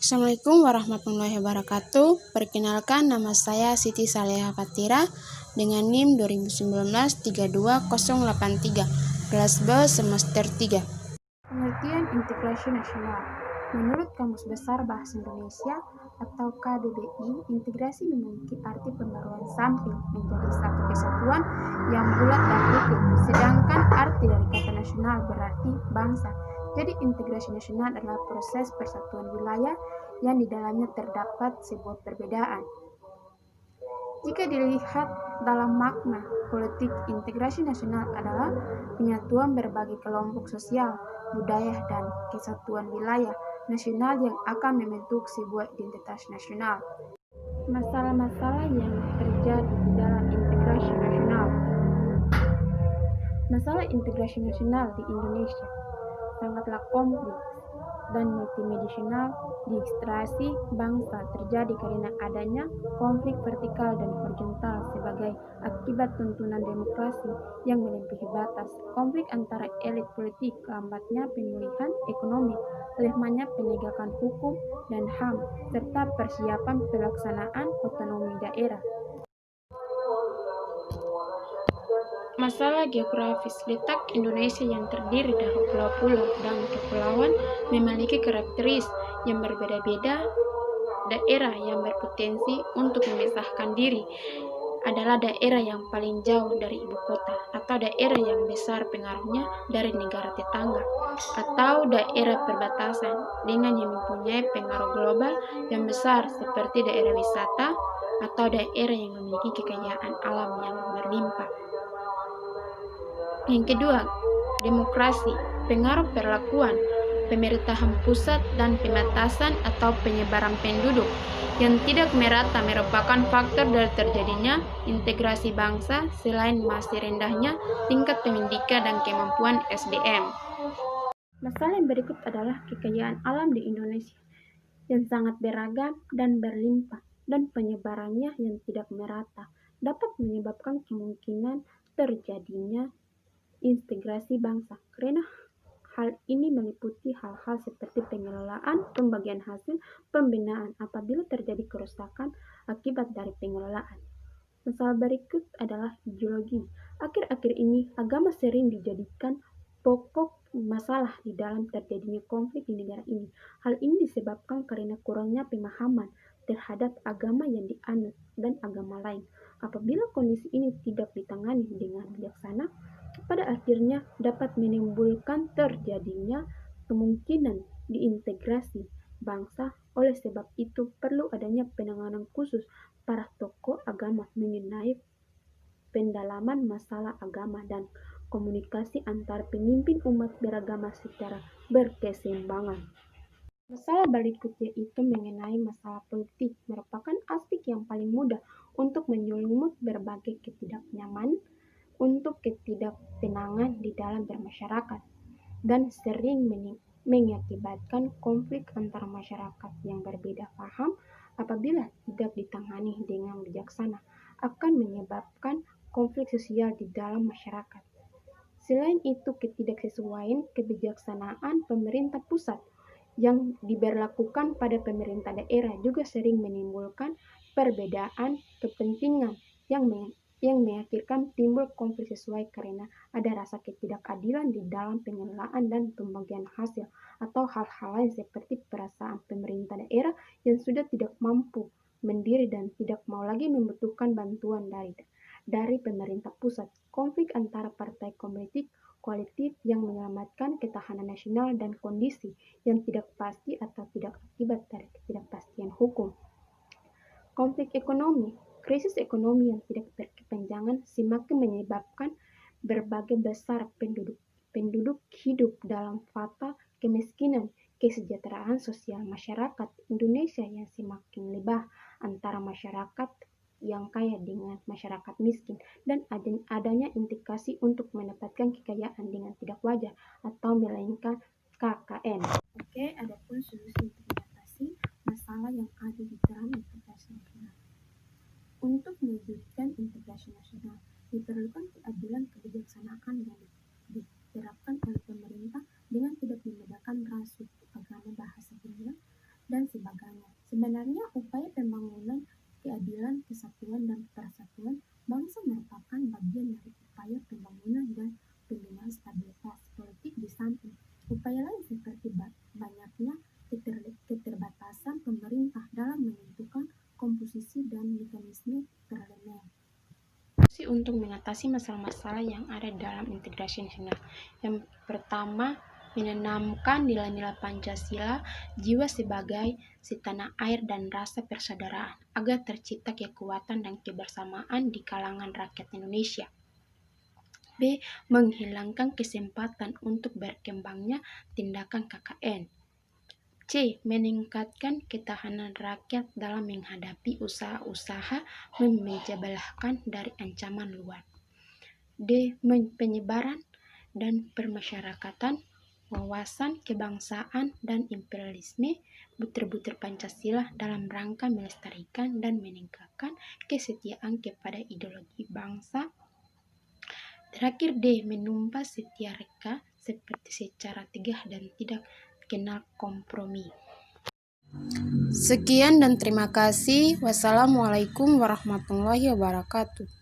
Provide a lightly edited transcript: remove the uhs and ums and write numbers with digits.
Assalamualaikum warahmatullahi wabarakatuh. Perkenalkan, nama saya Siti Saleha Fatira dengan NIM 2019-32083, kelas B semester 3. Pengertian integrasi nasional. Menurut Kamus Besar Bahasa Indonesia atau KBBI, integrasi memiliki arti pembaruan samping menjadi satu kesatuan yang bulat dan utuh, sedangkan arti dari kata nasional berarti bangsa. Jadi integrasi nasional adalah proses persatuan wilayah yang di dalamnya terdapat sebuah perbedaan. Jika dilihat dalam makna politik, integrasi nasional adalah penyatuan berbagai kelompok sosial, budaya, dan kesatuan wilayah nasional yang akan membentuk sebuah identitas nasional. Masalah-masalah yang terjadi di dalam integrasi nasional. Masalah integrasi nasional di Indonesia sangatlah kompleks dan multidimensional. Distrasi bangsa terjadi karena adanya konflik vertikal dan horizontal sebagai akibat tuntunan demokrasi yang melebihi batas, konflik antara elit politik, lambatnya pemulihan ekonomi, lemahnya penegakan hukum dan HAM, serta persiapan pelaksanaan otonomi daerah. Masalah geografis. Letak Indonesia yang terdiri dari pulau-pulau dan kepulauan memiliki karakteristik yang berbeda-beda. Daerah yang berpotensi untuk memisahkan diri adalah daerah yang paling jauh dari ibu kota, atau daerah yang besar pengaruhnya dari negara tetangga, atau daerah perbatasan dengan yang mempunyai pengaruh global yang besar seperti daerah wisata atau daerah yang memiliki kekayaan alam yang berlimpah. Yang kedua, demokrasi, pengaruh perlakuan pemerintahan pusat dan pembatasan atau penyebaran penduduk yang tidak merata merupakan faktor dari terjadinya integrasi bangsa selain masih rendahnya tingkat pendidikan dan kemampuan SDM. Masalah yang berikut adalah kekayaan alam di Indonesia yang sangat beragam dan berlimpah, dan penyebarannya yang tidak merata dapat menyebabkan kemungkinan terjadinya integrasi bangsa, karena hal ini meliputi hal-hal seperti pengelolaan, pembagian hasil, pembinaan apabila terjadi kerusakan akibat dari pengelolaan. Masalah berikut adalah ideologi. Akhir-akhir ini, agama sering dijadikan pokok masalah di dalam terjadinya konflik di negara ini. Hal ini disebabkan karena kurangnya pemahaman terhadap agama yang dianut dan agama lain. Apabila kondisi ini tidak ditangani dengan bijaksana, pada akhirnya dapat menimbulkan terjadinya kemungkinan diintegrasi bangsa. Oleh sebab itu, perlu adanya penanganan khusus para tokoh agama mengenai pendalaman masalah agama dan komunikasi antar pemimpin umat beragama secara berkeseimbangan. Masalah berikutnya itu mengenai masalah politik, merupakan aspek yang paling mudah untuk menyelumut berbagai ketidaknyaman untuk ketidaktenangan di dalam bermasyarakat, dan sering mengakibatkan konflik antara masyarakat yang berbeda paham. Apabila tidak ditangani dengan bijaksana, akan menyebabkan konflik sosial di dalam masyarakat. Selain itu, ketidaksesuaian kebijaksanaan pemerintah pusat yang diberlakukan pada pemerintah daerah juga sering menimbulkan perbedaan kepentingan yang mengakhirkan timbul konflik sesuai karena ada rasa ketidakadilan di dalam pengelolaan dan pembagian hasil, atau hal-hal lain seperti perasaan pemerintah daerah yang sudah tidak mampu mendiri dan tidak mau lagi membutuhkan bantuan dari pemerintah pusat. Konflik antara partai koalitif yang menyelamatkan ketahanan nasional dan kondisi yang tidak pasti atau tidak akibat dari ketidakpastian hukum. Konflik ekonomi. Krisis ekonomi yang tidak berkepanjangan semakin menyebabkan berbagai besar penduduk hidup dalam fata kemiskinan. Kesejahteraan sosial masyarakat Indonesia yang semakin lebah antara masyarakat yang kaya dengan masyarakat miskin, dan adanya indikasi untuk mendapatkan kekayaan dengan tidak wajar atau melainkan KKN. Oke, adapun solusi untuk mengatasi masalah yang ada di dalam integrasi nasional. Untuk mewujudkan integrasi nasional, diperlukan keadilan kebijaksanaan yang diterapkan oleh pemerintah dengan tidak membedakan ras, suku, agama, bahasa, budaya, dan sebagainya. Sebenarnya upaya pembangunan keadilan, kesatuan, dan persatuan bangsa merupakan bagian dari upaya pembangunan dan pembinaan stabilitas politik di samping upaya lain seperti banyaknya keterbatasan pemerintah dalam menentukan komposisi dan mekanisme parlemen. Untuk mengatasi masalah-masalah yang ada dalam integrasi nasional. Yang pertama, menanamkan nilai-nilai Pancasila, jiwa sebagai si tanah air dan rasa persaudaraan agar tercipta kekuatan dan kebersamaan di kalangan rakyat Indonesia. B. Menghilangkan kesempatan untuk berkembangnya tindakan KKN. C. Meningkatkan ketahanan rakyat dalam menghadapi usaha-usaha memecah belahkan dari ancaman luar. D. Penyebaran dan permasyarakatan wawasan kebangsaan dan imperialisme butir-butir Pancasila dalam rangka melestarikan dan meningkatkan kesetiaan kepada ideologi bangsa. Terakhir D. Menumpas setiap reka seperti secara tegas dan tidak kenal kompromi. Sekian dan terima kasih. Wassalamualaikum warahmatullahi wabarakatuh.